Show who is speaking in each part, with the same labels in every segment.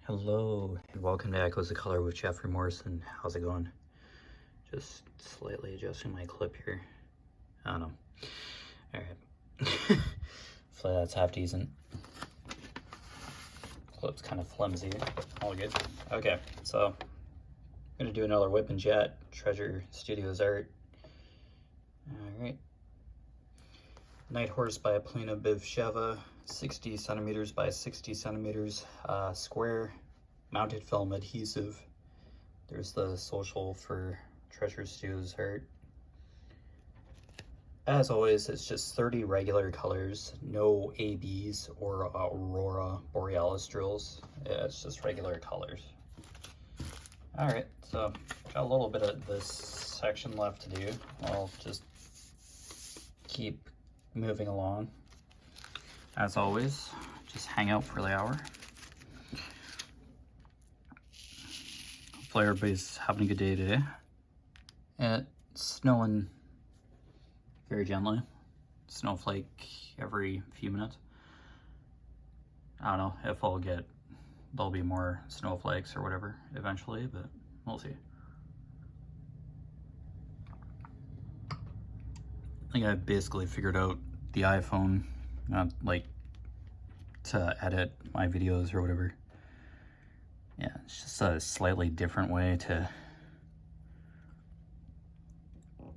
Speaker 1: Hello, and welcome to Echoes of Color with Jeffery Morrison. How's it going? Just slightly adjusting my clip here. I don't know. Alright. Hopefully that's half decent. Clip's kind of flimsy. All good. Okay, so I'm gonna do another WIP Chat Treasure Studios art. Alright. Night Horse by Polina Bivsheva, 60 centimeters by 60 centimeters, square, mounted film adhesive. There's the social for Treasure Studios art. As always, it's just 30 regular colors, no ABs or Aurora Borealis drills. Yeah, it's just regular colors. Alright, so got a little bit of this section left to do. I'll just keep moving along. As always, just hang out for the hour. Hopefully everybody's having a good day today. It's snowing very gently. Snowflake every few minutes. I don't know if there'll be more snowflakes or whatever eventually, but we'll see. I think I basically figured out the iPhone, like to edit my videos or whatever. Yeah, it's just a slightly different way to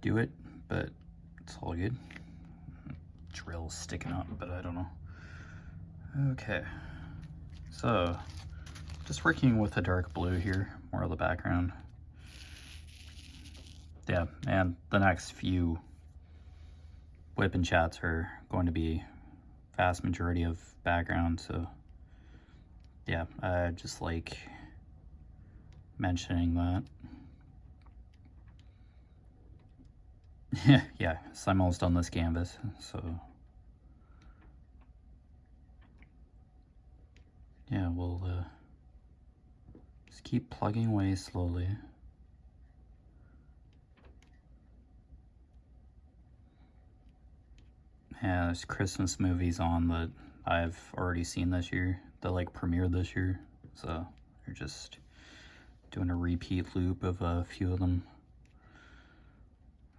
Speaker 1: do it, but it's all good. Drill sticking up, but I don't know. Okay, so just working with a dark blue here, more of the background. Yeah, and the next few WIP chats are going to be vast majority of background, so yeah, I just like mentioning that. Yeah, so I'm almost on this canvas, so yeah, we'll just keep plugging away slowly. Yeah, there's Christmas movies on that I've already seen this year, that like premiered this year, so we're just doing a repeat loop of a few of them.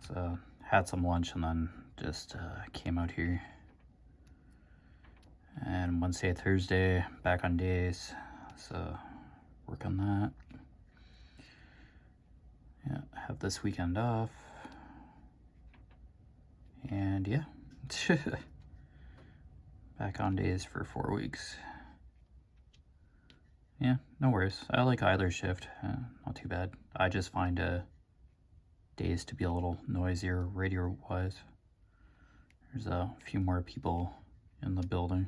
Speaker 1: So had some lunch and then just came out here. And Wednesday, Thursday, back on days, so work on that. Yeah, have this weekend off. And yeah, back on days for 4 weeks. Yeah, no worries. I like either shift, not too bad. I just find days to be a little noisier radio-wise. There's a few more people in the building.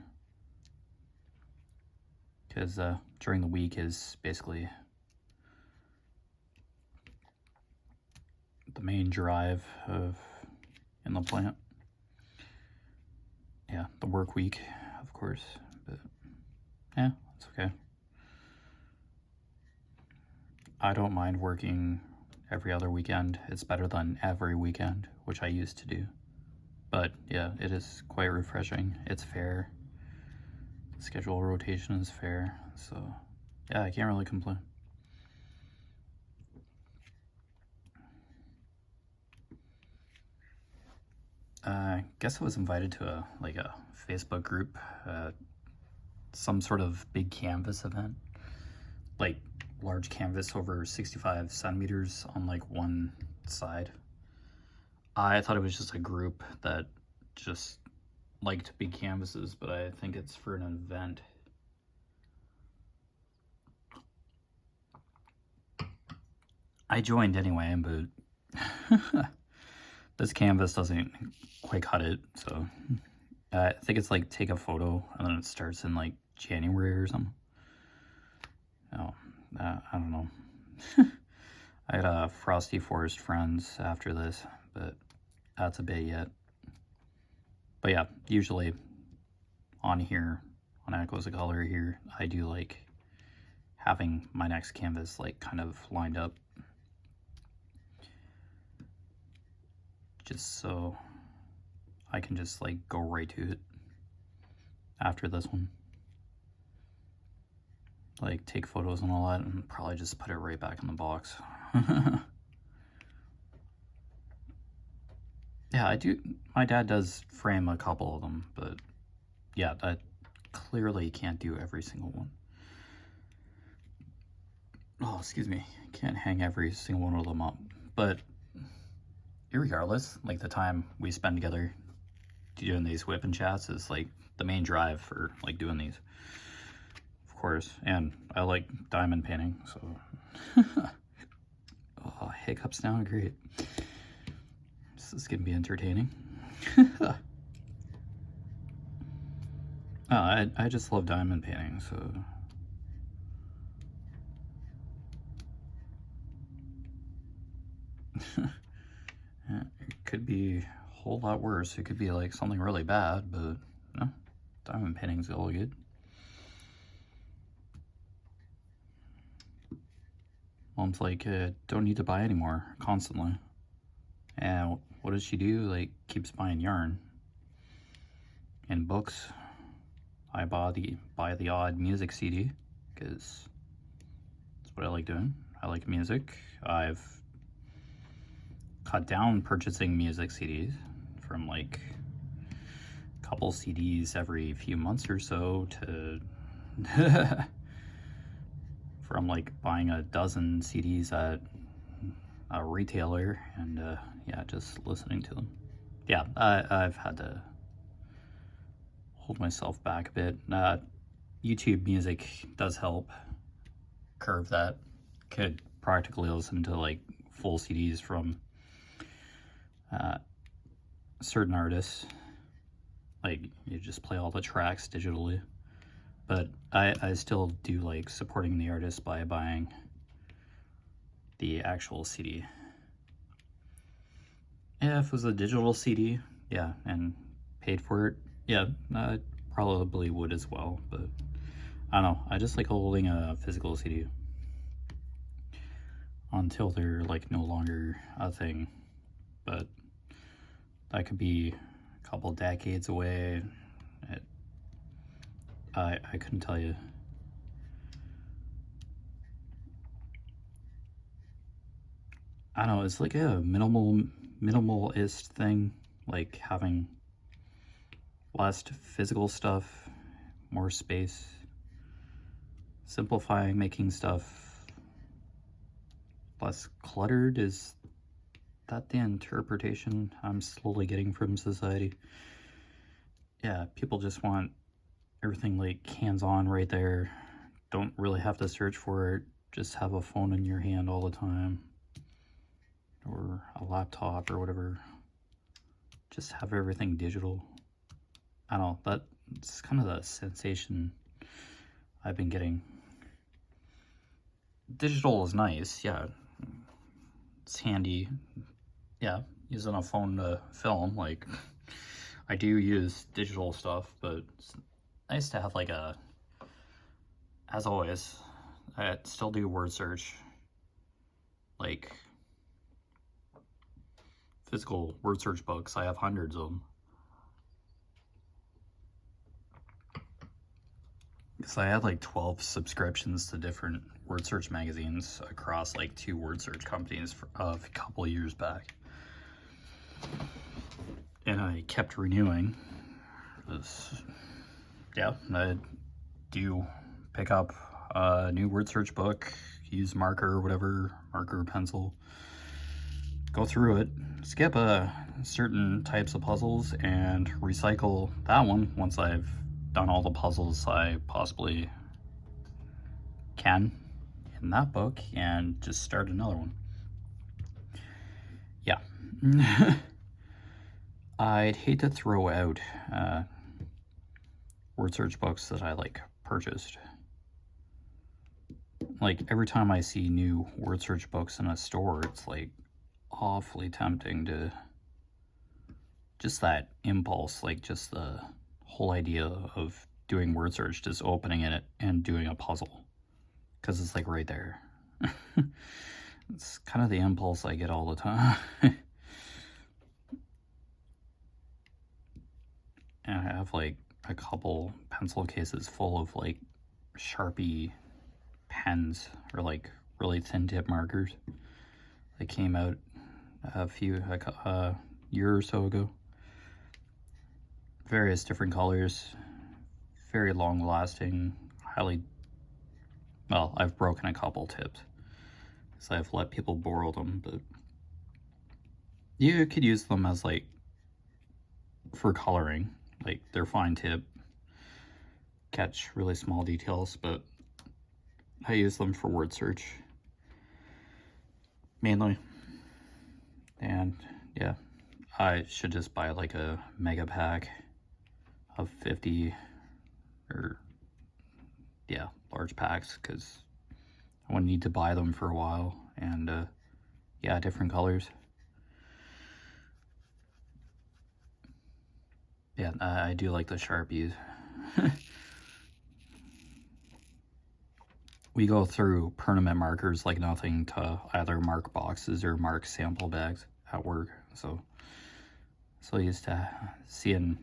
Speaker 1: Because during the week is basically the main drive in the plant. Yeah, the work week, of course, but yeah, it's okay. I don't mind working every other weekend. It's better than every weekend, which I used to do. But yeah, it is quite refreshing. It's fair. The schedule rotation is fair, so yeah, I can't really complain. I guess I was invited to a Facebook group, some sort of big canvas event, like large canvas over 65 centimeters on like one side. I thought it was just a group that just liked big canvases, but I think it's for an event. I joined anyway, but this canvas doesn't quite cut it, so I think it's like take a photo and then it starts in like January or something. Oh, I don't know. I had Frosty Forest friends after this, but that's a bit yet. But yeah, usually on here, on Echoes of Color here, I do like having my next canvas like kind of lined up. Just so I can just like go right to it after this one. like take photos and all that, and probably just put it right back in the box. Yeah, I do. My dad does frame a couple of them, but yeah, I clearly can't do every single one. Oh, excuse me. Can't hang every single one of them up. But irregardless, like the time we spend together doing these WIP and chats is like the main drive for like doing these. Of course. And I like diamond painting, so oh, hiccups now, great. This is gonna be entertaining. I just love diamond painting, so yeah, it could be a whole lot worse. It could be like something really bad, but no, diamond painting's all good. Mom's like, don't need to buy anymore constantly. And what does she do? Like, keeps buying yarn and books. I buy the odd music CD because that's what I like doing. I like music. I've cut down purchasing music CDs from like a couple CDs every few months or so to from like buying a dozen CDs at a retailer and yeah, just listening to them. Yeah, I've had to hold myself back a bit. YouTube music does help curve that. Could practically listen to like full CDs from certain artists. Like you just play all the tracks digitally. But I still do like supporting the artist by buying the actual CD. Yeah, if it was a digital CD, yeah, and paid for it, yeah, I probably would as well, but I don't know, I just like holding a physical CD until they're like no longer a thing, but that could be a couple decades away. I couldn't tell you. I don't know, it's like a minimalist thing, like having less physical stuff, more space, simplifying, making stuff less cluttered. Is that the interpretation I'm slowly getting from society? Yeah, people just want everything like hands-on right there. Don't really have to search for it. Just have a phone in your hand all the time, or a laptop or whatever. Just have everything digital. I don't know, that's kind of the sensation I've been getting. Digital is nice, yeah. It's handy. Yeah, using a phone to film, like, I do use digital stuff, but it's nice to have like as always, I still do word search, like physical word search books. I have hundreds of them. Because I had like 12 subscriptions to different word search magazines across like 2 word search companies a couple of years back. And I kept renewing. Yeah, I do pick up a new word search book, use marker, whatever, marker, pencil, go through it, skip certain types of puzzles, and recycle that one once I've done all the puzzles I possibly can in that book, and just start another one. Yeah. I'd hate to throw out word search books that I like purchased. Like every time I see new word search books in a store, it's like awfully tempting to just that impulse, like just the whole idea of doing word search, just opening it and doing a puzzle, because it's like right there. It's kind of the impulse I get all the time. And I have like a couple pencil cases full of like Sharpie pens, or like really thin tip markers. They came out a year or so ago. Various different colors, very long lasting, well, I've broken a couple tips because I've let people borrow them, but you could use them as like for coloring, like they're fine tip, catch really small details, but I use them for word search mainly. And yeah, I should just buy like a mega pack of 50, or yeah, large packs, because I wouldn't need to buy them for a while. And yeah, different colors. Yeah, I do like the Sharpies. We go through permanent markers like nothing to either mark boxes or mark sample bags at work. So used to seeing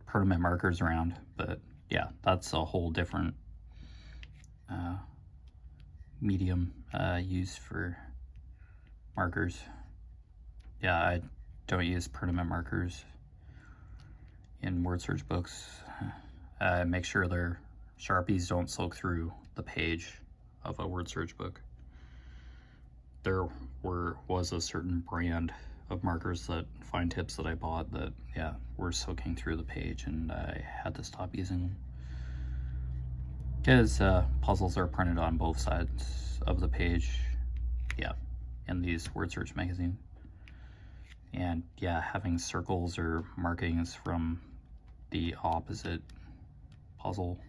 Speaker 1: permanent markers around, but yeah, that's a whole different medium used for markers. Yeah, I don't use permanent markers in word search books. Make sure their Sharpies don't soak through the page of a word search book. There was a certain brand of markers, that fine tips that I bought, that yeah, were soaking through the page, and I had to stop using them because puzzles are printed on both sides of the page, yeah, in these word search magazines. And yeah, having circles or markings from the opposite puzzle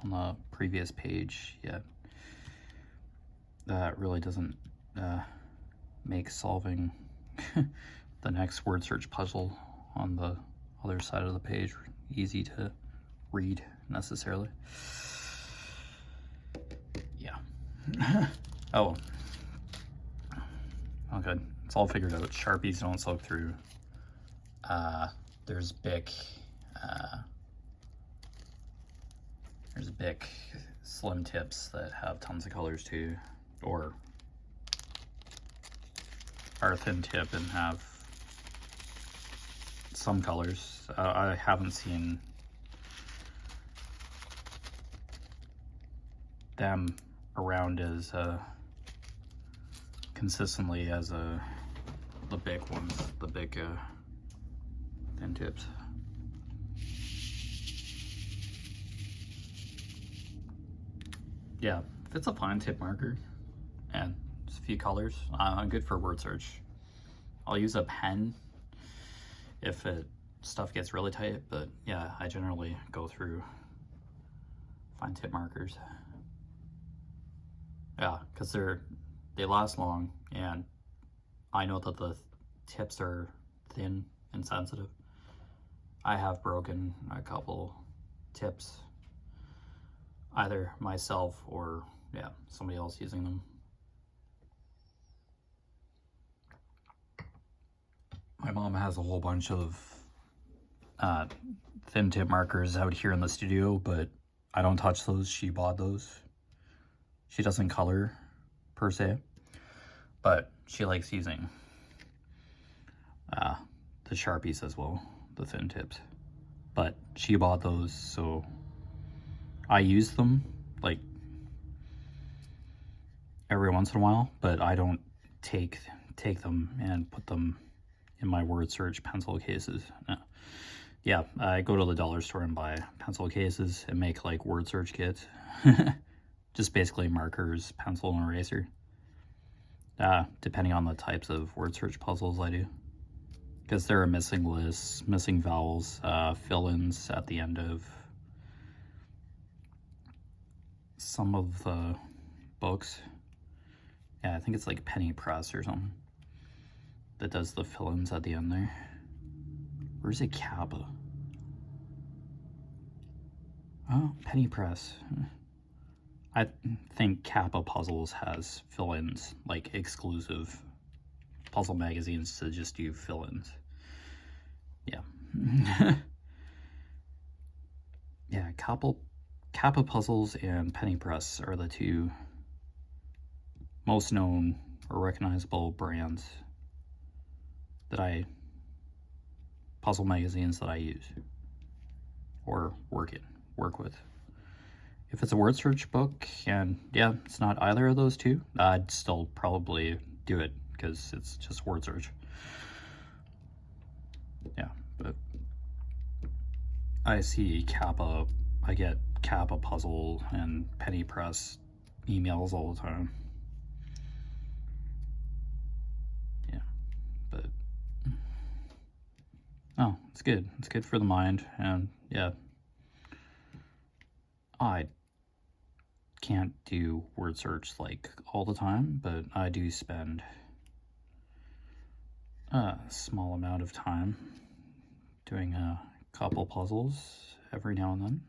Speaker 1: on the previous page, yeah, that really doesn't make solving the next word search puzzle on the other side of the page easy to read necessarily. Yeah. Oh, okay, it's all figured out. Sharpies don't soak through. There's Bic slim tips that have tons of colors too, or are thin tip and have some colors. I haven't seen them around as consistently as the big ones, the big thin tips. Yeah, if it's a fine tip marker and just a few colors, I'm good for word search. I'll use a pen if stuff gets really tight, but yeah, I generally go through fine tip markers. Yeah, because they last long, and I know that the tips are thin and sensitive. I have broken a couple tips, either myself or yeah, somebody else using them. My mom has a whole bunch of thin tip markers out here in the studio, but I don't touch those. She bought those. She doesn't color per se, but she likes using the Sharpies as well, the thin tips. But she bought those, so I use them like every once in a while, but I don't take them and put them in my word search pencil cases. No. Yeah, I go to the dollar store and buy pencil cases and make like word search kits. Just basically markers, pencil, and eraser. Depending on the types of word search puzzles I do. Because there are missing lists, missing vowels, fill-ins at the end of some of the books. Yeah, I think it's like Penny Press or something that does the fill-ins at the end there. Where's it? Kappa? Oh, Penny Press. I think Kappa Puzzles has fill-ins, like exclusive puzzle magazines to just do fill-ins. Yeah. Yeah, Kappa Puzzles and Penny Press are the two most known or recognizable brands that puzzle magazines that I use or work with. If it's a word search book and yeah, it's not either of those two, I'd still probably do it because it's just word search. Yeah, but I get Kappa Puzzle and Penny Press emails all the time. Yeah, but oh, it's good. It's good for the mind, and yeah, I can't do word search like all the time, but I do spend a small amount of time doing a couple puzzles every now and then.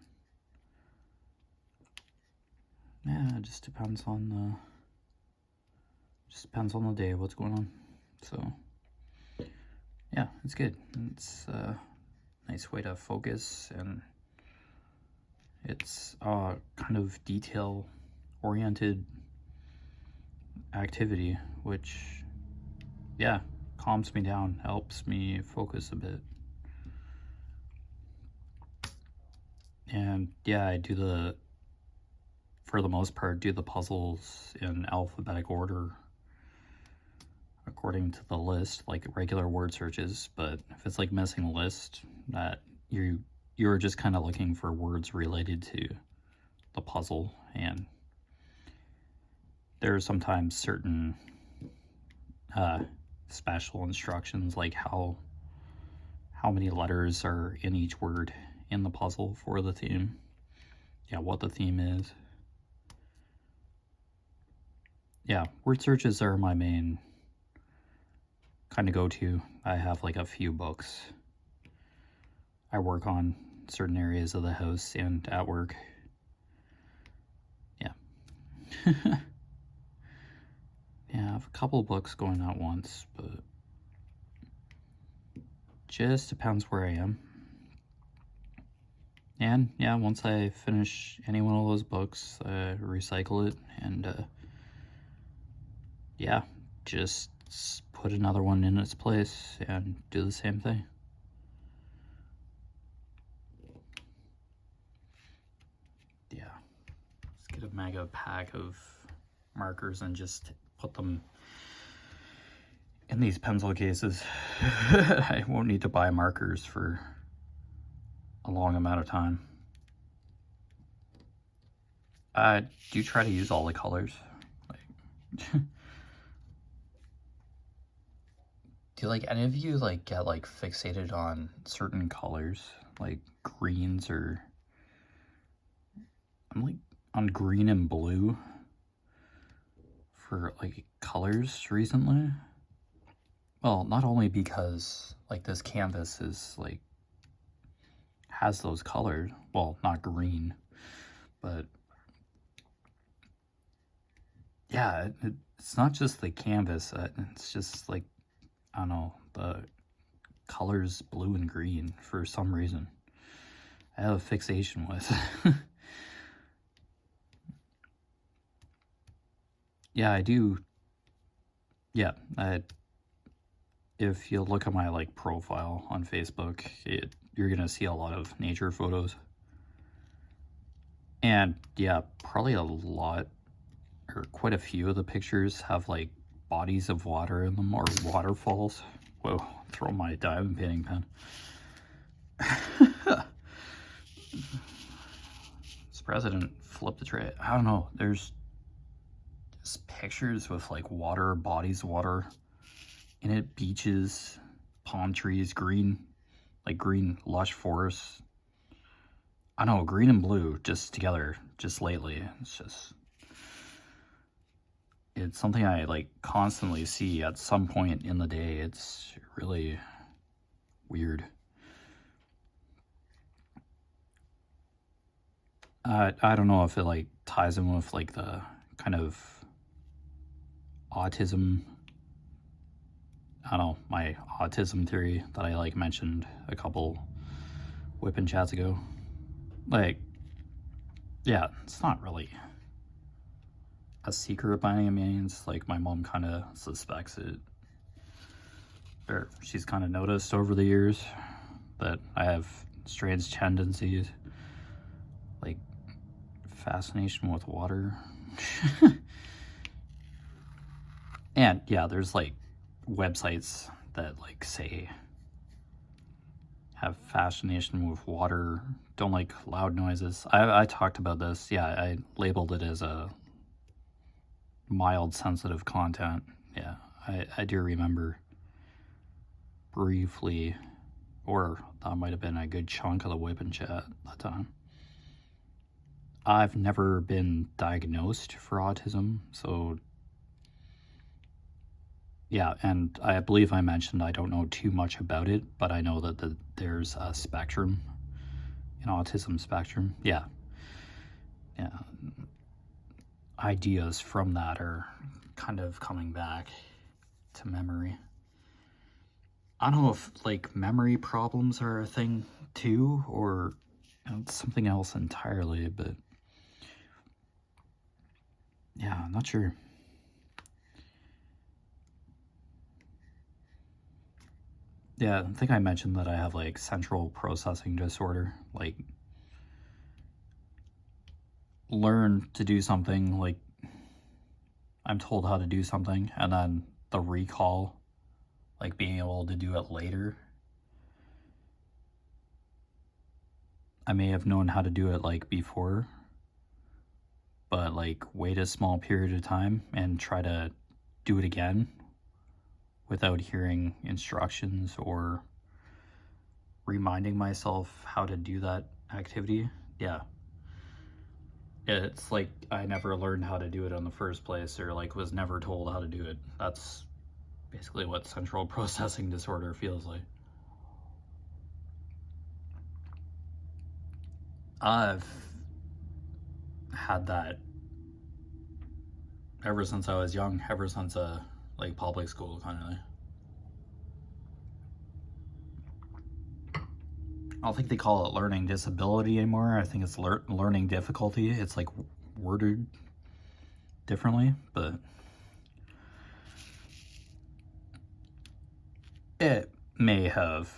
Speaker 1: Yeah, it just depends on the day, what's going on. So yeah, it's good. It's a nice way to focus, and it's a kind of detail-oriented activity, which, yeah, calms me down, helps me focus a bit. And yeah, for the most part, do the puzzles in alphabetic order according to the list, like regular word searches. But if it's like missing a list, that you're just kind of looking for words related to the puzzle, and there are sometimes certain special instructions, like how many letters are in each word in the puzzle for the theme. Yeah, what the theme is. Yeah, word searches are my main kind of go-to. I have like a few books. I work on certain areas of the house and at work. Yeah. Yeah, I have a couple books going at once, but just depends where I am. And yeah, once I finish any one of those books, I recycle it, and yeah, just put another one in its place and do the same thing. Yeah, let's get a mega pack of markers and just put them in these pencil cases. I won't need to buy markers for a long amount of time. I do try to use all the colors. Like, do like any of you like get like fixated on certain colors, like greens, or I'm like on green and blue for like colors recently? Well, not only because like this canvas is like has those colors, well, not green, but yeah, it's not just the canvas, it's just like, I don't know, the colors blue and green for some reason. I have a fixation with. Yeah, I do. Yeah, if you look at my like profile on Facebook, you're gonna see a lot of nature photos. And yeah, probably a lot, or quite a few of the pictures have like bodies of water in them, or waterfalls. Whoa, throw my diamond painting pen. This president flipped the tray. I don't know, there's just pictures with like water, bodies of water in it, beaches, palm trees, green, like green lush forests. I know, green and blue just together, just lately. It's something I like constantly see at some point in the day. It's really weird. I don't know if it like ties in with like the kind of autism, I don't know, my autism theory that I like mentioned a couple WIP Chats ago. Like, yeah, it's not really a secret by any means. Like, my mom kind of suspects it, or she's kind of noticed over the years that I have strange tendencies, like fascination with water. And yeah, there's like websites that like say have fascination with water, don't like loud noises. I talked about this. Yeah, I labeled it as a mild sensitive content. Yeah, I do remember briefly, or that might have been a good chunk of the WIP Chat at that time. I've never been diagnosed for autism, so yeah, and I believe I mentioned I don't know too much about it, but I know that there's a spectrum, an autism spectrum. Yeah. Ideas from that are kind of coming back to memory. I don't know if like memory problems are a thing too, or it's something else entirely, but yeah, I'm not sure. Yeah, I think I mentioned that I have like central processing disorder. Like, learn to do something, like I'm told how to do something, and then the recall, like being able to do it later. I may have known how to do it like before, but like wait a small period of time and try to do it again without hearing instructions or reminding myself how to do that activity. Yeah. It's like I never learned how to do it in the first place, or like was never told how to do it. That's basically what central processing disorder feels like. I've had that ever since I was young, ever since like public school kind of. I don't think they call it learning disability anymore. I think it's learning difficulty. It's like worded differently, but it may have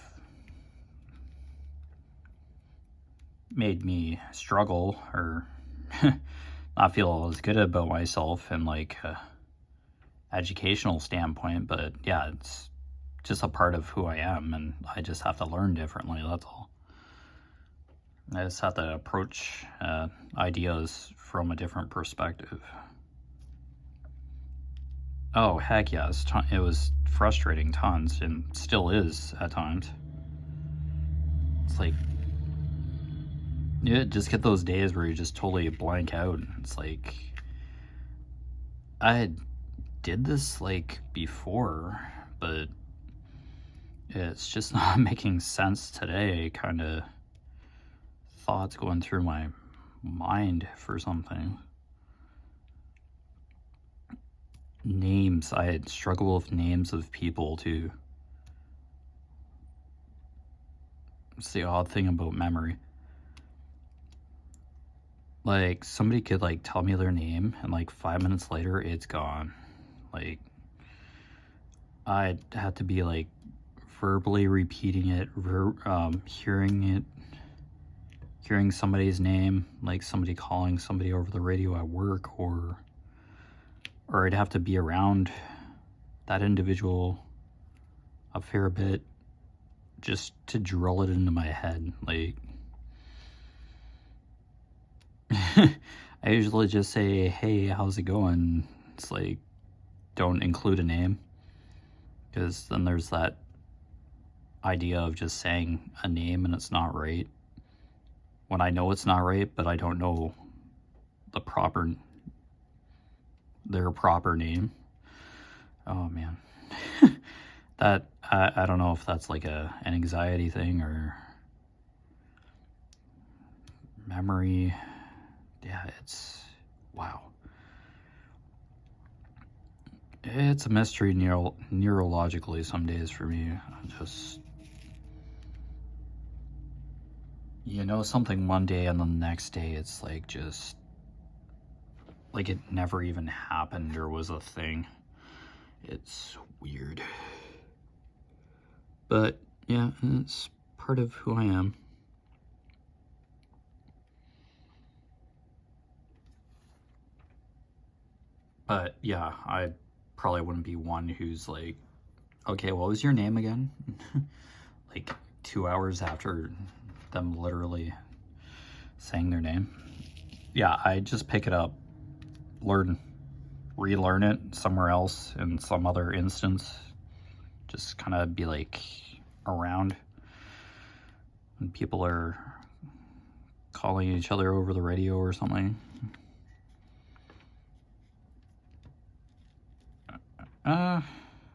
Speaker 1: made me struggle or not feel as good about myself in like a educational standpoint, but yeah, it's just a part of who I am, and I just have to learn differently. That's all. I just have to approach ideas from a different perspective. Oh, heck yeah, it was frustrating tons, and still is at times. It's like, you just get those days where you just totally blank out. It's like, I did this like before, but it's just not making sense today. Kind of thoughts going through my mind for something. Names, I struggle with names of people too. It's the odd thing about memory. Like, somebody could like tell me their name and like 5 minutes later it's gone. Like, I'd have to be like verbally repeating it, hearing somebody's name, like somebody calling somebody over the radio at work, or I'd have to be around that individual a fair bit just to drill it into my head. Like, I usually just say, hey, how's it going? It's like, don't include a name, because then there's that idea of just saying a name and it's not right, when I know it's not right, but I don't know their proper name. Oh man. That I don't know if that's like an anxiety thing or memory. Yeah, it's wow. It's a mystery neurologically some days for me. you know something one day and the next day it's like just like it never even happened or was a thing. It's weird. But yeah, it's part of who I am. But yeah, I probably wouldn't be one who's like, okay, what was your name again? Like 2 hours after them literally saying their name. Yeah, I just pick it up, relearn it somewhere else in some other instance. Just kind of be like around when people are calling each other over the radio or something.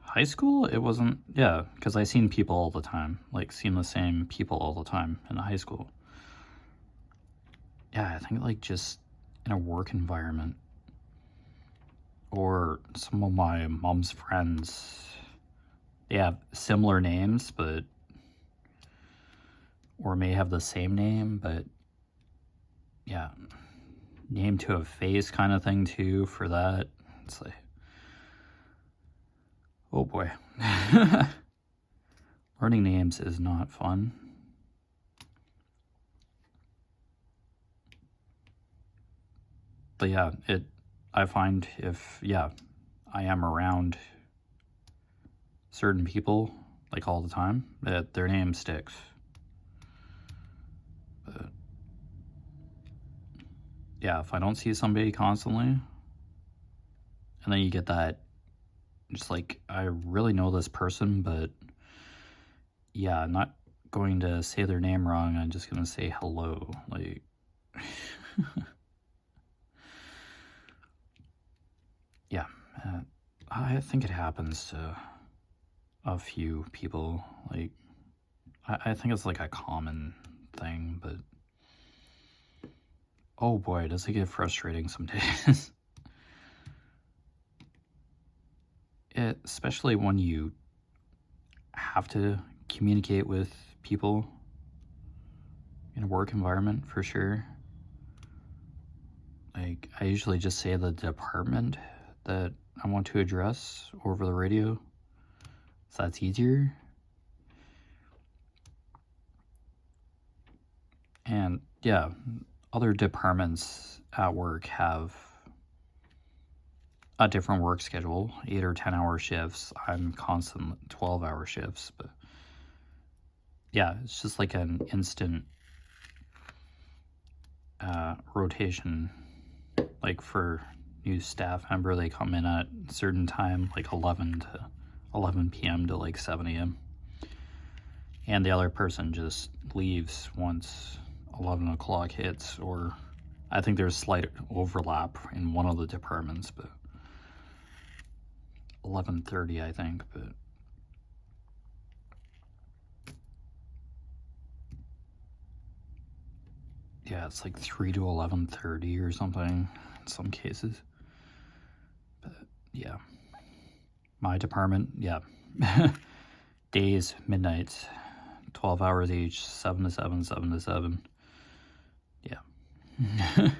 Speaker 1: High school, it wasn't, yeah, because I seen people all the time, like seen the same people all the time in high school. Yeah, I think like just in a work environment or some of my mom's friends, they have similar names, but, or may have the same name, but yeah, name to a face kind of thing too for that. It's like, oh boy. Learning names is not fun. But yeah, I find if, yeah, I am around certain people, like all the time, that their name sticks. But yeah, if I don't see somebody constantly, and then you get that, just like, I really know this person, but yeah, I'm not going to say their name wrong, I'm just going to say hello, like... Yeah, I think it happens to a few people, like, I think it's like a common thing, but oh boy, does it get frustrating some days. Especially when you have to communicate with people in a work environment, for sure. Like, I usually just say the department that I want to address over the radio, so that's easier. And yeah, other departments at work have a different work schedule, 8 or 10 hour shifts. I'm constant 12-hour shifts, but yeah, it's just like an instant rotation. Like for new staff member, they come in at a certain time, like 11 p.m. to like 7 a.m. And the other person just leaves once 11 o'clock hits, or I think there's slight overlap in one of the departments, but 11:30, I think, but yeah, it's like 3 to 11:30 or something in some cases. But yeah, my department, yeah, days, midnights, 12 hours each, 7 to 7, 7 to 7. Yeah.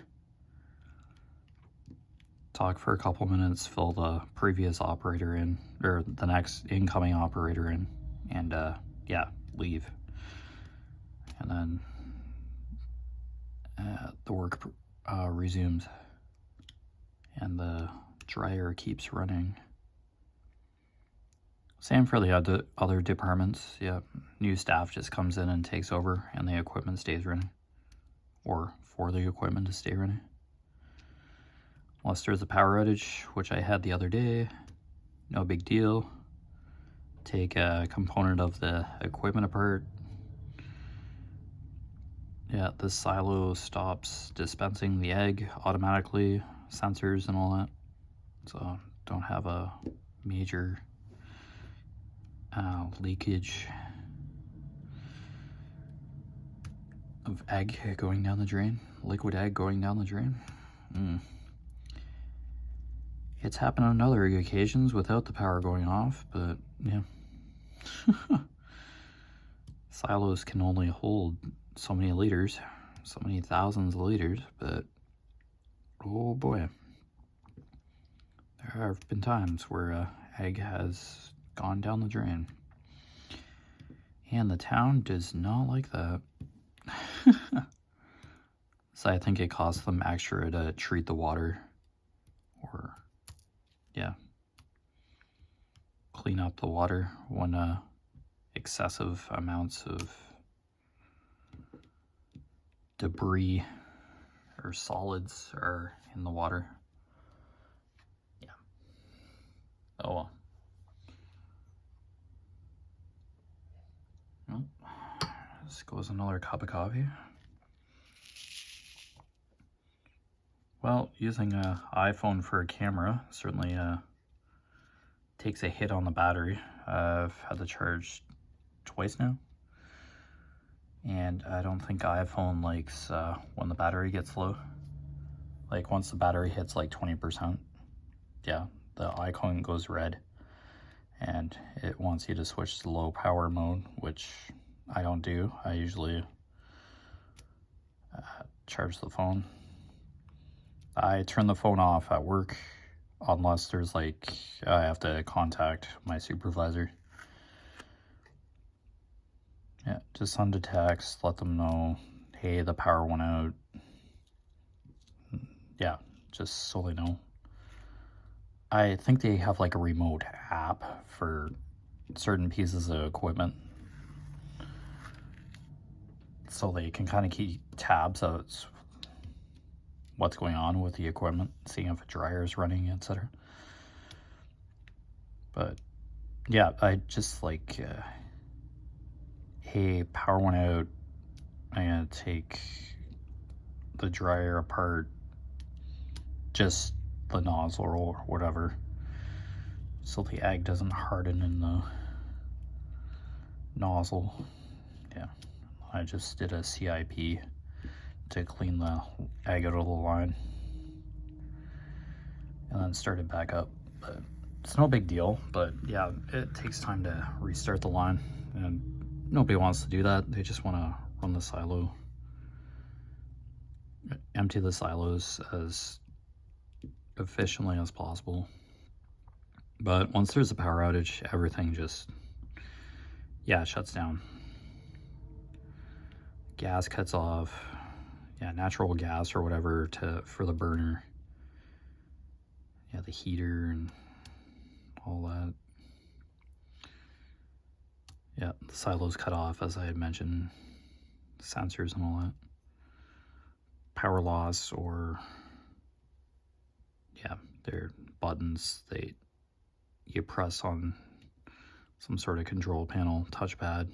Speaker 1: Talk for a couple minutes, fill the previous operator in, or the next incoming operator in, and yeah, leave. And then the work resumes, and the dryer keeps running. Same for the other departments. Yeah, new staff just comes in and takes over, and the equipment stays running, or for the equipment to stay running. Unless there's a power outage, which I had the other day, no big deal. Take a component of the equipment apart. Yeah, the silo stops dispensing the egg automatically, sensors and all that. So don't have a major leakage of egg going down the drain, liquid egg going down the drain. It's happened on other occasions without the power going off, but yeah. Silos can only hold so many liters, so many thousands of liters, but oh boy, there have been times where egg has gone down the drain. And the town does not like that. So I think it costs them extra to treat the water, or yeah, clean up the water when excessive amounts of debris or solids are in the water. Yeah. Oh well. Well, this goes another cup of coffee. Well, using an iPhone for a camera certainly takes a hit on the battery. I've had to charge twice now, and I don't think iPhone likes when the battery gets low. Like once the battery hits like 20%, yeah, the icon goes red, and it wants you to switch to low power mode, which I don't do. I usually charge the phone. I turn the phone off at work unless there's like, I have to contact my supervisor. Yeah, just send a text, let them know, hey, the power went out. Yeah, just so they know. I think they have like a remote app for certain pieces of equipment, so they can kind of keep tabs of what's going on with the equipment, seeing if a dryer is running, etc. But yeah, I just like, hey, power went out, I'm gonna take the dryer apart, just the nozzle or whatever, so the egg doesn't harden in the nozzle. Yeah, I just did a CIP to clean the egg out of the line and then started back up. But it's no big deal, but yeah, it takes time to restart the line, and nobody wants to do that. They just want to run the silo, empty the silos as efficiently as possible. But once there's a power outage, everything just, yeah, shuts down. Gas cuts off, yeah, natural gas or whatever for the burner. Yeah, the heater and all that. Yeah, the silos cut off, as I had mentioned, sensors and all that. Power loss, or yeah, they're buttons you press on some sort of control panel, touchpad,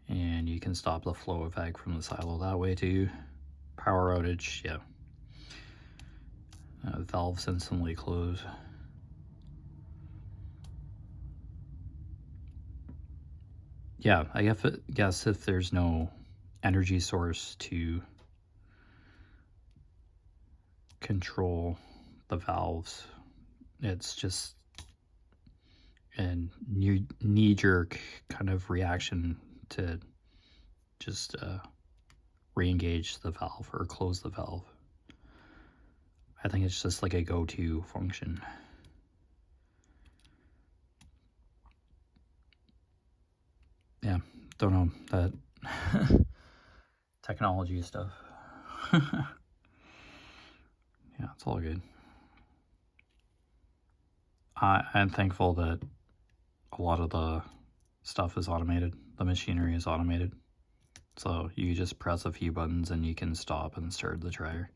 Speaker 1: and you can stop the flow of egg from the silo that way too. Power outage, yeah. Valves instantly close. Yeah, I guess if there's no energy source to control the valves, it's just a knee-jerk kind of reaction to just re-engage the valve or close the valve. I think it's just like a go-to function. Yeah, don't know that technology stuff. Yeah, it's all good. I'm thankful that a lot of the stuff is automated. The machinery is automated. So you just press a few buttons and you can stop and start the dryer.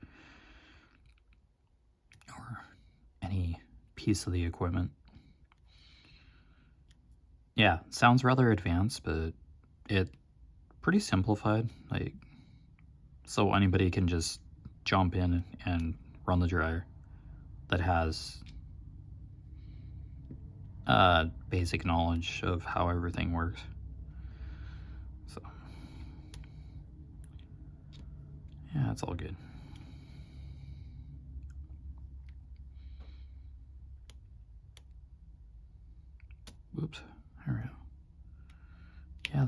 Speaker 1: Or any piece of the equipment. Yeah, sounds rather advanced, but it's pretty simplified. Like, so anybody can just jump in and run the dryer that has basic knowledge of how everything works. So yeah, it's all good. Oops, there we go. Yeah,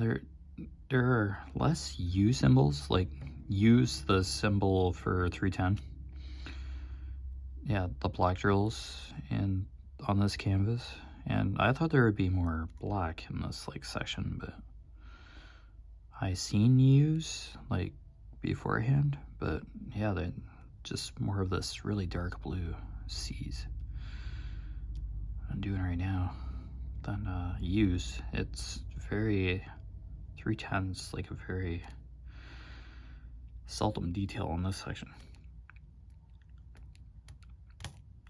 Speaker 1: there are less U symbols, like U's the symbol for 310. Yeah, the black drills and on this canvas, and I thought there would be more black in this like section, but I seen U's like beforehand, but yeah, they just more of this really dark blue C's I'm doing right now than U's. It's very 310's like a very seldom detail in this section.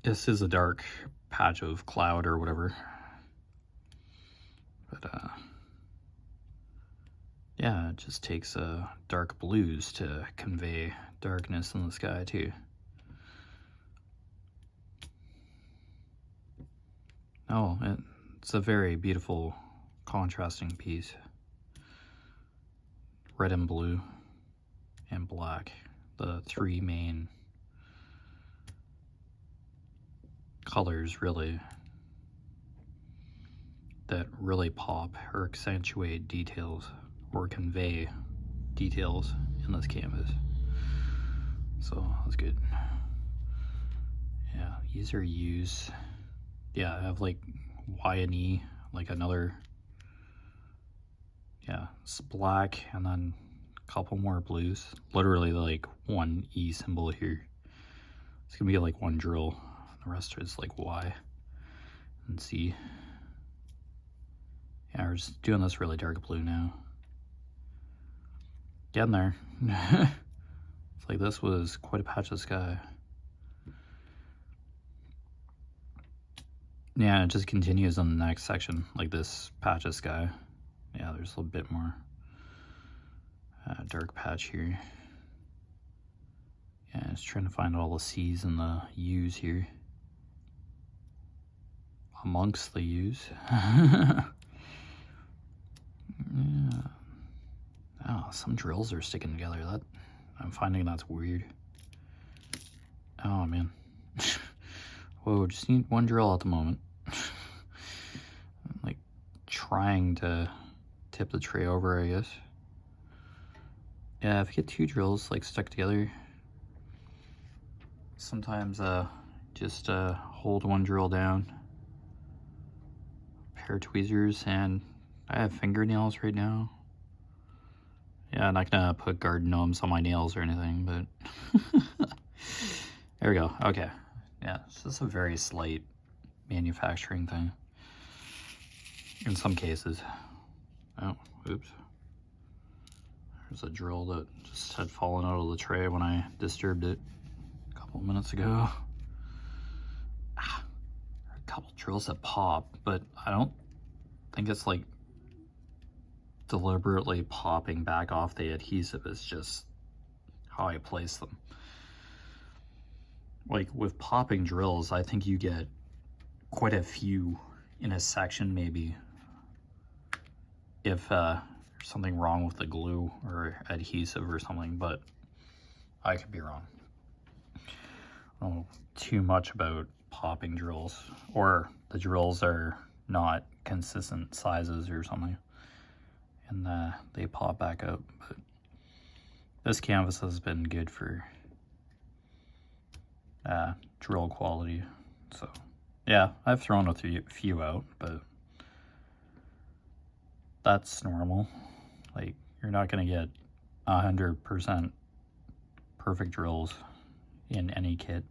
Speaker 1: This is a dark patch of cloud or whatever, but yeah, it just takes dark blues to convey darkness in the sky too. Oh, it's a very beautiful contrasting piece. Red and blue and black, the three main colors really that really pop or accentuate details or convey details in this canvas. So that's good. Yeah, these are U's. Yeah, I have like Y and E, like another, yeah, it's black and then a couple more blues. Literally like one E symbol here. It's gonna be like one drill. The rest is like Y and C. Yeah, we're just doing this really dark blue now. Getting there. It's like this was quite a patch of sky. Yeah, it just continues on the next section, like this patch of sky. Yeah, there's a little bit more dark patch here. Yeah, just trying to find all the C's and the U's here. Amongst the U's. Yeah. Oh, some drills are sticking together. That I'm finding that's weird. Oh man. Whoa, just need one drill at the moment. I'm like trying to tip the tray over, I guess. Yeah, if you get two drills like stuck together, sometimes just hold one drill down, pair of tweezers, and I have fingernails right now. Yeah, I'm not gonna put garden gnomes on my nails or anything, but there we go. Okay, yeah, it's just a very slight manufacturing thing in some cases. Oh, oops. There's a drill that just had fallen out of the tray when I disturbed it a couple minutes ago. There are a couple drills that pop, but I don't think it's like deliberately popping back off the adhesive. It's just how I place them. Like with popping drills, I think you get quite a few in a section maybe if there's something wrong with the glue or adhesive or something, but I could be wrong. I don't know too much about popping drills, or the drills are not consistent sizes or something and they pop back up. But this canvas has been good for drill quality, so yeah, I've thrown a few out, but that's normal. Like, you're not gonna get 100% perfect drills in any kit,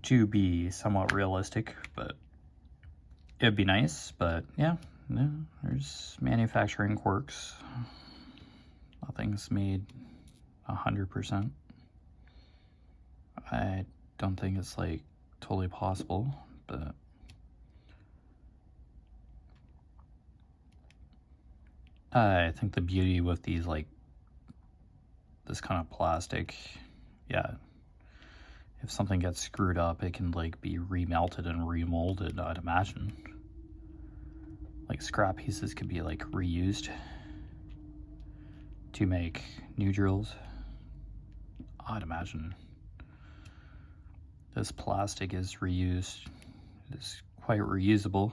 Speaker 1: to be somewhat realistic, but it'd be nice. But yeah, there's manufacturing quirks. Nothing's made 100%. I don't think it's like totally possible, but I think the beauty with these, like this kind of plastic, yeah, if something gets screwed up, it can like be remelted and remolded, I'd imagine. Like scrap pieces could be like reused to make new drills, I'd imagine. This plastic is reused, it's quite reusable.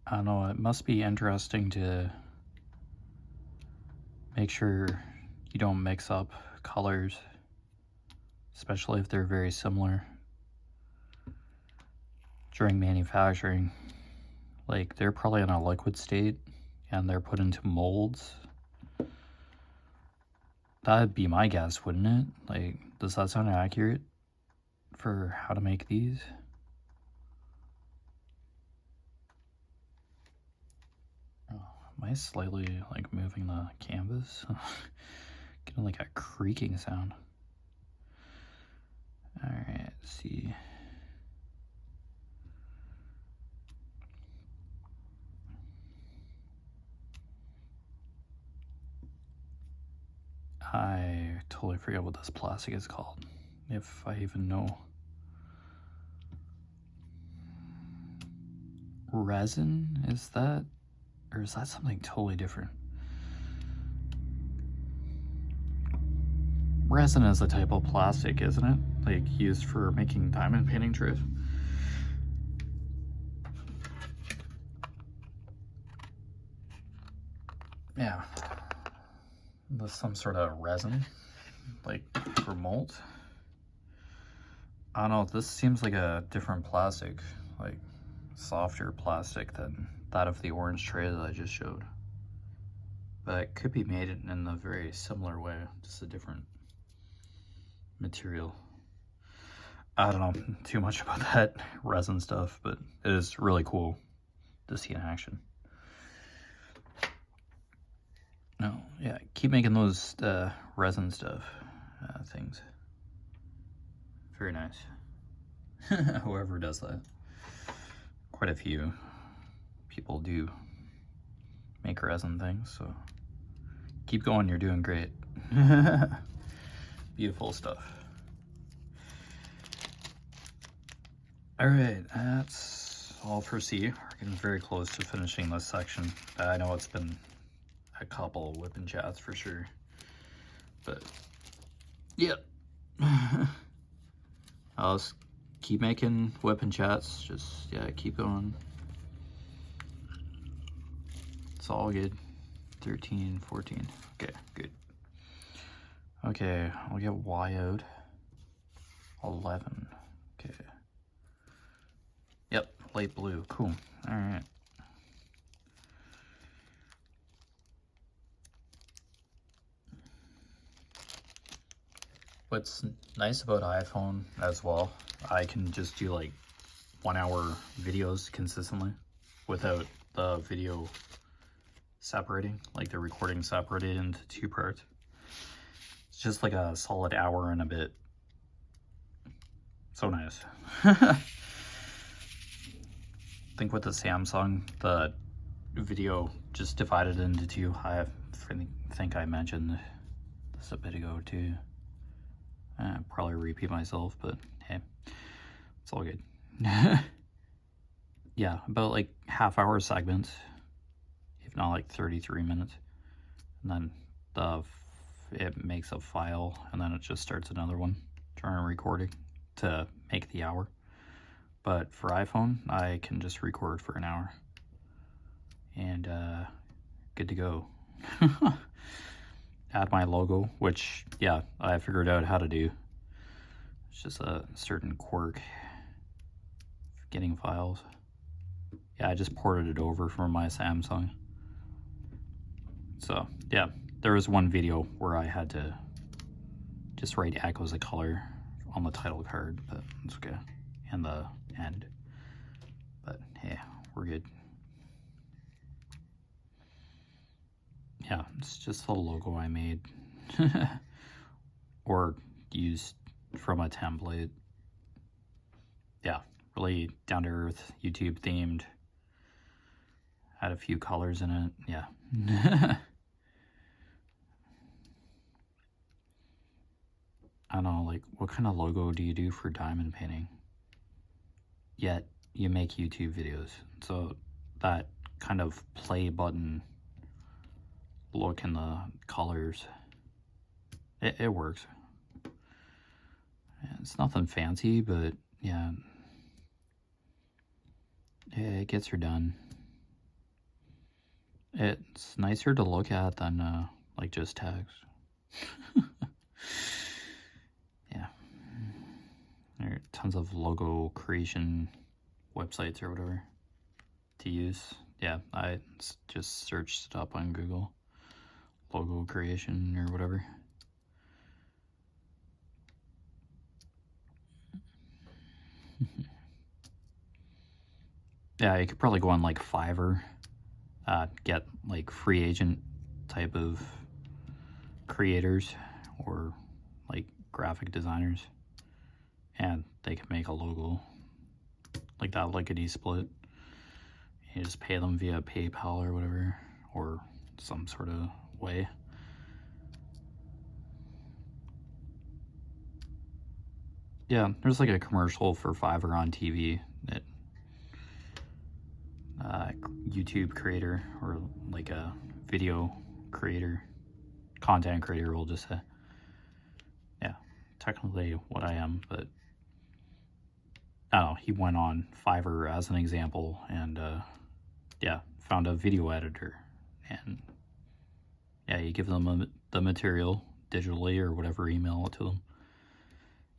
Speaker 1: I don't know, it must be interesting to make sure you don't mix up colors, especially if they're very similar during manufacturing. Like, they're probably in a liquid state and they're put into molds. That'd be my guess, wouldn't it? Like, does that sound accurate for how to make these? Oh, am I slightly like moving the canvas? Getting like a creaking sound. Alright, let's see. I totally forget what this plastic is called, if I even know. Resin, is that? Or is that something totally different? Resin is a type of plastic, isn't it? Like, used for making diamond painting trays. Yeah. With some sort of resin, like for mold. I don't know, this seems like a different plastic, like softer plastic than that of the orange tray that I just showed. But it could be made in a very similar way, just a different material. I don't know too much about that resin stuff, but it is really cool to see in action. No, yeah, keep making those resin stuff things. Very nice. Whoever does that. Quite a few people do make resin things, so keep going, you're doing great. Beautiful stuff. Alright, that's all for C. We're getting very close to finishing this section. I know it's been a couple of WIP chats for sure, but yeah. I'll just keep making WIP chats, just yeah, keep going. It's all good. 13, 14. Okay, good. Okay, I'll get Y out. 11. Okay. Yep, light blue. Cool. Alright. What's nice about iPhone as well, I can just do like 1 hour videos consistently without the video separating, like the recording separated into 2 parts. It's just like a solid hour and a bit. So nice. I think with the Samsung, the video just divided into 2. I think I mentioned this a bit ago too. Probably repeat myself, but hey, it's all good. Yeah, about like half-hour segments, if not like 33 minutes, and then it makes a file, and then it just starts another one during recording to make the hour. But for iPhone, I can just record for an hour, and good to go. Add my logo, which yeah, I figured out how to do. It's just a certain quirk for getting files. Yeah, I just ported it over from my Samsung. So yeah, there was one video where I had to just write echoes of color on the title card, but it's okay, and the end. But hey, we're good. Yeah, it's just the logo I made or used from a template. Yeah, really down to earth, YouTube themed. Had a few colors in it. Yeah. I don't know, like, what kind of logo do you do for diamond painting? Yet you make YouTube videos, so that kind of play button look in the colors, it works. It's nothing fancy, but yeah, it gets her done. It's nicer to look at than like just text. Yeah. There are tons of logo creation websites or whatever to use. Yeah, I just searched it up on Google. Logo creation or whatever. Yeah, you could probably go on like Fiverr, get like free agent type of creators or like graphic designers, and they can make a logo like that, lickety split. You just pay them via PayPal or whatever, or some sort of way. Yeah, there's like a commercial for Fiverr on TV that YouTube creator or like a video creator, content creator will just say, yeah, technically what I am, but I don't know, he went on Fiverr as an example and yeah, found a video editor, and yeah, you give them the material digitally or whatever, email it to them,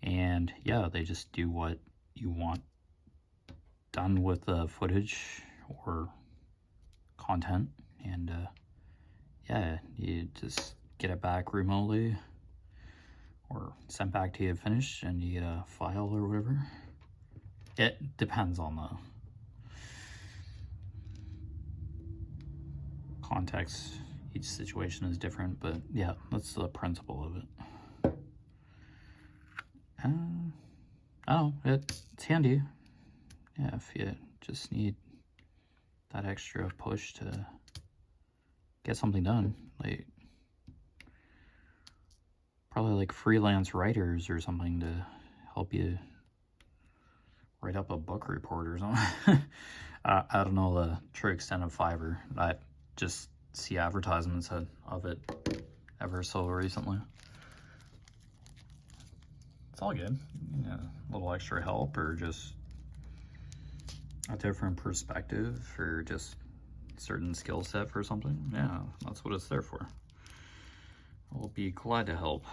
Speaker 1: and yeah, they just do what you want done with the footage or content, and yeah, you just get it back remotely or sent back to you finished, and you get a file or whatever. It depends on the context. Each situation is different, but yeah, that's the principle of it. I don't know, it's handy. Yeah, if you just need that extra push to get something done, like probably like freelance writers or something to help you write up a book report or something. I don't know the true extent of Fiverr. I just see advertisements of it ever so recently. It's all good. Yeah, a little extra help or just a different perspective or just certain skill set for something. Yeah, that's what it's there for. I'll be glad to help.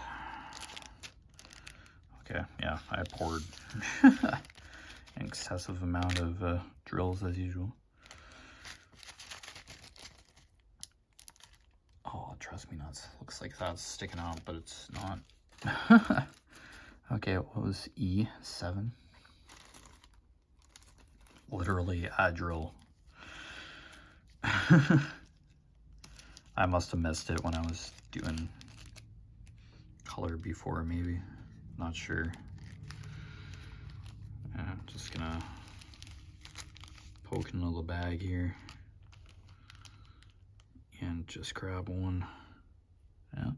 Speaker 1: Okay, yeah, I poured an excessive amount of drills as usual. Oh, trust me nuts. Looks like that's sticking out, but it's not. Okay, what was E7? Literally a drill. I must have missed it when I was doing color before, maybe. Not sure. I'm just gonna poke into the bag here and just grab one. Yeah,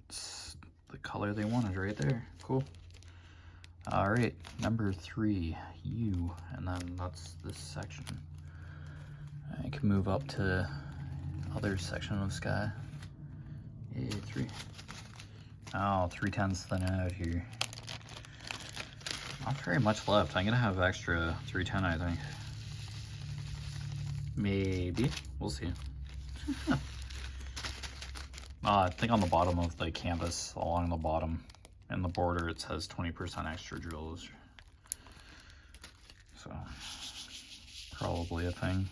Speaker 1: it's the color they wanted right there. Cool. All right, number 3, U, and then that's this section. I can move up to other section of sky. A3. Oh, 310's thin out here. Not very much left. I'm gonna have extra 310, I think. Maybe. We'll see. I think on the bottom of the canvas, along the bottom and the border, it says 20% extra drills. So, probably a thing.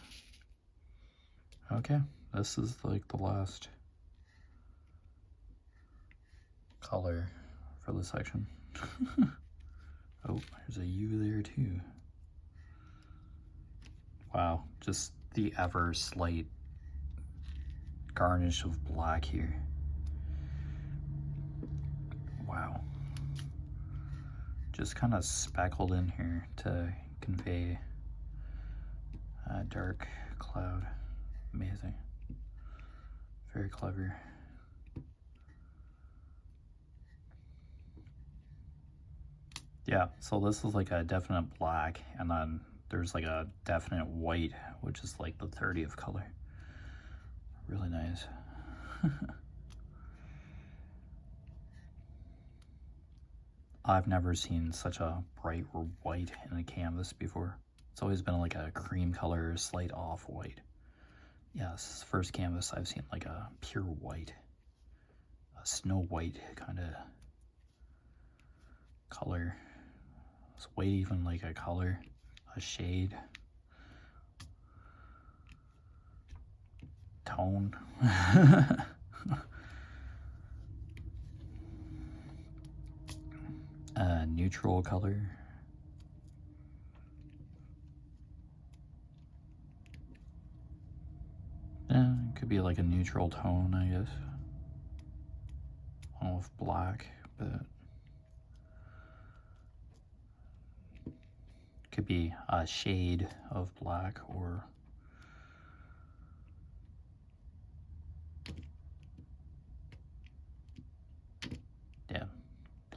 Speaker 1: Okay, this is like the last color for the section. Oh, there's a U there too. Wow, just the ever slight garnish of black here. Wow. Just kind of speckled in here to convey a dark cloud. Amazing. Very clever. Yeah, so this is like a definite black, and then there's like a definite white, which is like the 30th color. Really nice. I've never seen such a bright white in a canvas before. It's always been like a cream color, slight off-white. Yeah, this is the first canvas I've seen like a pure white, a snow white kind of color. It's white even like a color, a shade, tone. Neutral color. Yeah, it could be like a neutral tone, I guess. I don't know if black, but could be a shade of black or yeah,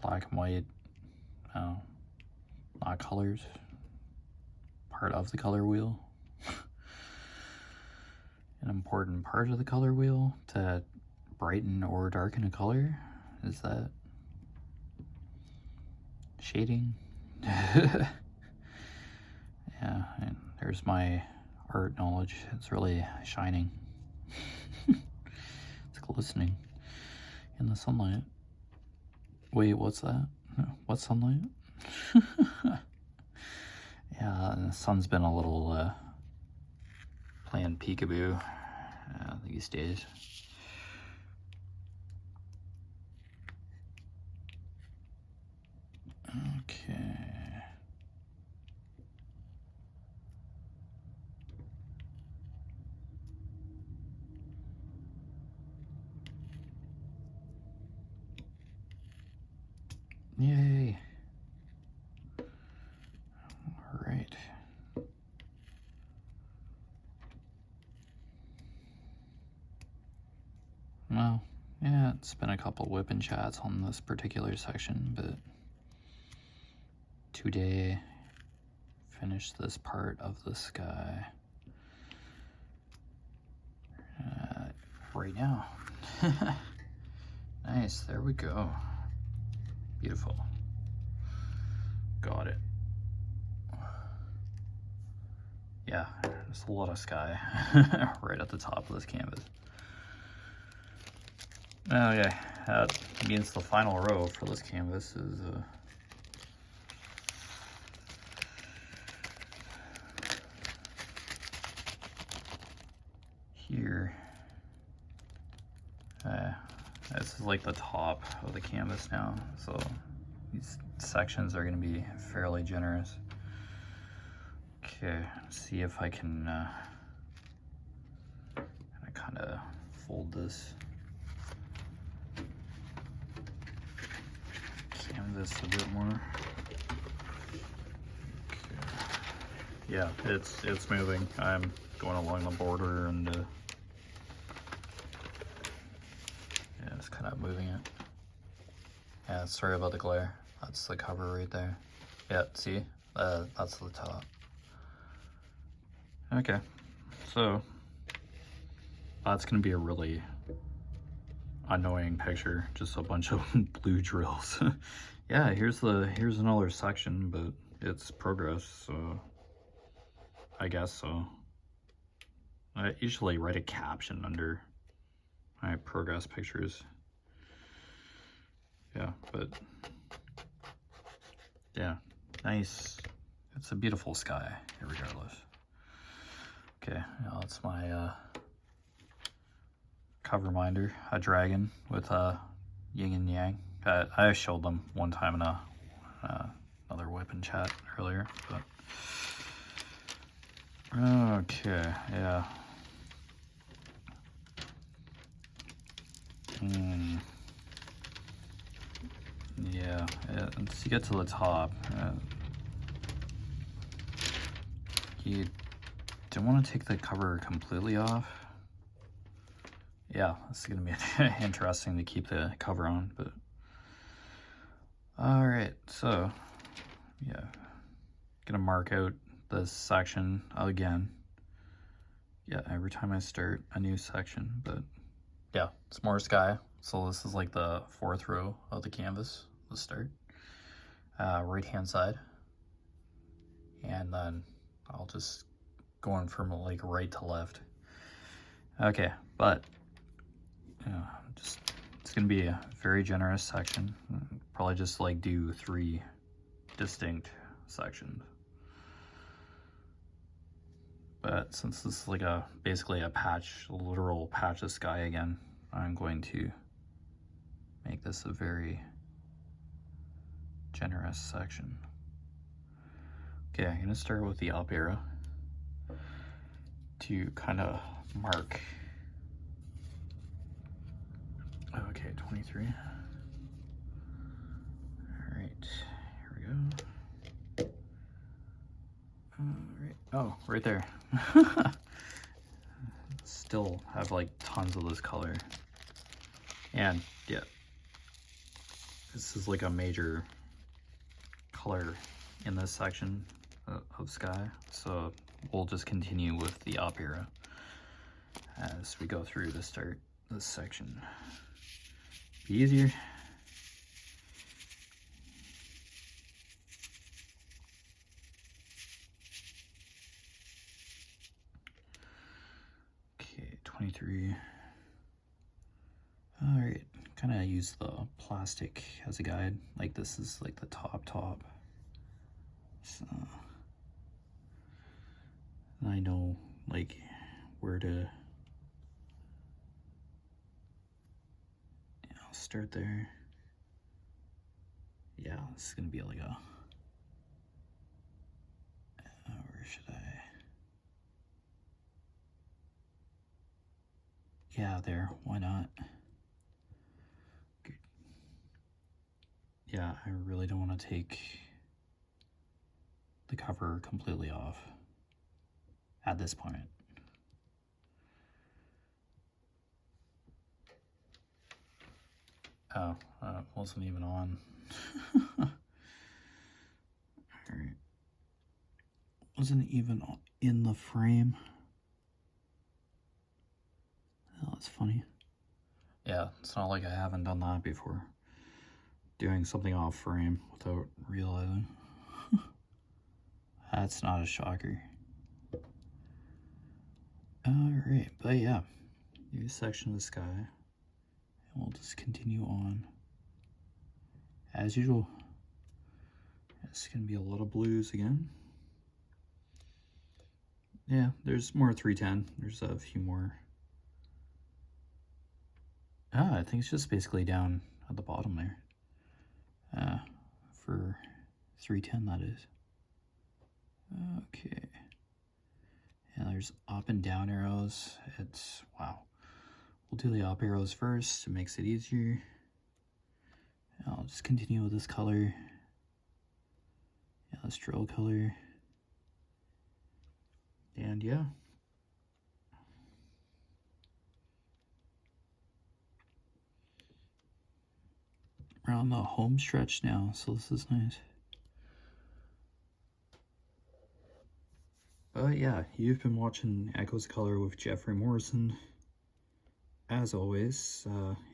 Speaker 1: black and white. Not colors. Part of the color wheel. An important part of the color wheel to brighten or darken a color is that shading. Yeah, and there's my art knowledge. It's really shining. It's glistening in the sunlight. Wait, what's that? What sunlight? Yeah, the sun's been a little playing peekaboo these days. Okay. Yay. All right. Well, yeah, it's been a couple WIP chats on this particular section, but today finished this part of the sky right now. Nice, there we go. Beautiful. Got it. Yeah, there's a lot of sky right at the top of this canvas. Okay, that means the final row for this canvas is here. This is like the top of the canvas now, so these sections are going to be fairly generous. Okay, see if I can kind of fold this canvas a bit more. Okay. Yeah, it's moving. I'm going along the border and yeah, it's kind of moving it. Yeah, sorry about the glare. That's the cover right there. Yeah, see? That's the top. Okay, so that's gonna be a really annoying picture, just a bunch of blue drills. Yeah, here's another section, but it's progress, so I guess so. I usually write a caption under my progress pictures. Yeah, but yeah, nice. It's a beautiful sky, regardless. Okay, now that's my cover minder, a dragon with a yin and yang. I showed them one time in another WIP chat earlier, but okay, yeah. Yeah, once you get to the top, you don't want to take the cover completely off. Yeah, it's gonna be interesting to keep the cover on, but all right, so yeah, gonna mark out this section again. Yeah, every time I start a new section, but yeah, it's more sky. So this is like the 4th row of the canvas, the start. Right hand side. And then I'll just go in from like right to left. Okay, but just it's gonna be a very generous section. Probably just like do 3 distinct sections. But since this is like basically a patch, a literal patch of sky again, I'm going to make this a very generous section. Okay, I'm gonna start with the up arrow to kind of mark. Okay, 23. All right, here we go. All right. Oh, right there. Still have like tons of this color. And yeah, this is like a major color in this section of sky. So we'll just continue with the up arrow as we go through to start this section. Be easier. Okay, 23. All right, kind of use the plastic as a guide. Like this is like the top. So I know like where to start there. Yeah, this is gonna be like a where should I? Yeah, there, why not? Good. Yeah, I really don't want to take the cover completely off at this point. Oh, wasn't even on. Alright. Wasn't even in the frame. Oh, that's funny. Yeah, it's not like I haven't done that before. Doing something off frame without realizing. That's not a shocker. Alright, but yeah, new section of the sky. And we'll just continue on. As usual, it's gonna be a lot of blues again. Yeah, there's more 310. There's a few more. I think it's just basically down at the bottom there. For 310, that is. Okay. And there's up and down arrows. It's, wow. We'll do the up arrows first. It makes it easier. I'll just continue with this color. Yeah, this drill color. And yeah. We're on the home stretch now, so this is nice. Yeah, you've been watching Echoes of Color with Jefferey Morrison. As always,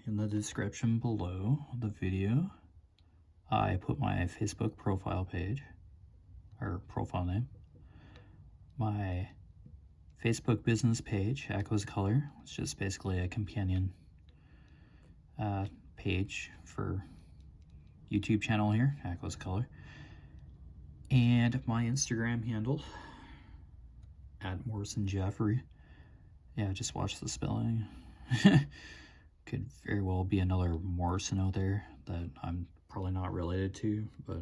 Speaker 1: in the description below the video, I put my Facebook profile page, or profile name, my Facebook business page, Echoes of Color, which is basically a companion page for YouTube channel here, Echoes of Color, and my Instagram handle, @MorrisonJeffrey. Yeah, just watch the spelling. Could very well be another Morrison out there that I'm probably not related to, but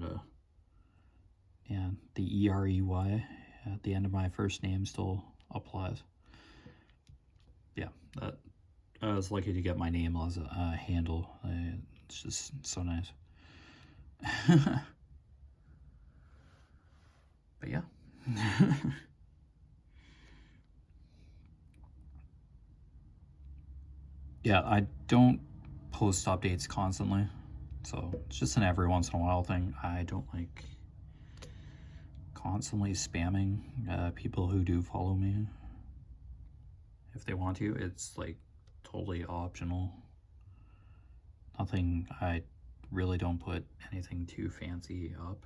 Speaker 1: yeah, the E-R-E-Y at the end of my first name still applies. Yeah, that I was lucky to get my name as a handle. It's just so nice. But yeah. Yeah, I don't post updates constantly, so it's just an every once in a while thing. I don't like constantly spamming people who do follow me. If they want to, it's like totally optional. Nothing, I really don't put anything too fancy up.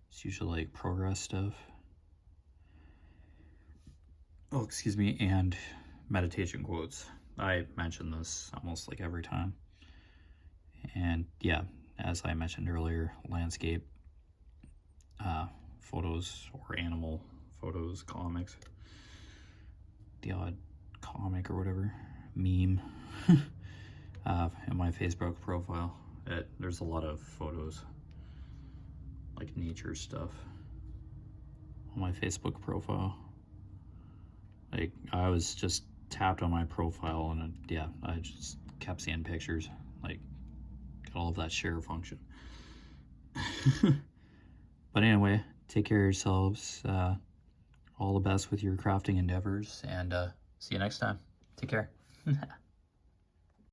Speaker 1: It's usually like progress stuff. Oh, excuse me, and meditation quotes. I mention this almost like every time. And yeah, as I mentioned earlier, landscape photos or animal photos, comics, the odd comic or whatever, meme. In my Facebook profile, there's a lot of photos, like nature stuff, on my Facebook profile. Like, I was just tapped on my profile and yeah, I just kept seeing pictures, like, got all of that share function. But anyway, take care of yourselves, all the best with your crafting endeavors, and see you next time. Take care.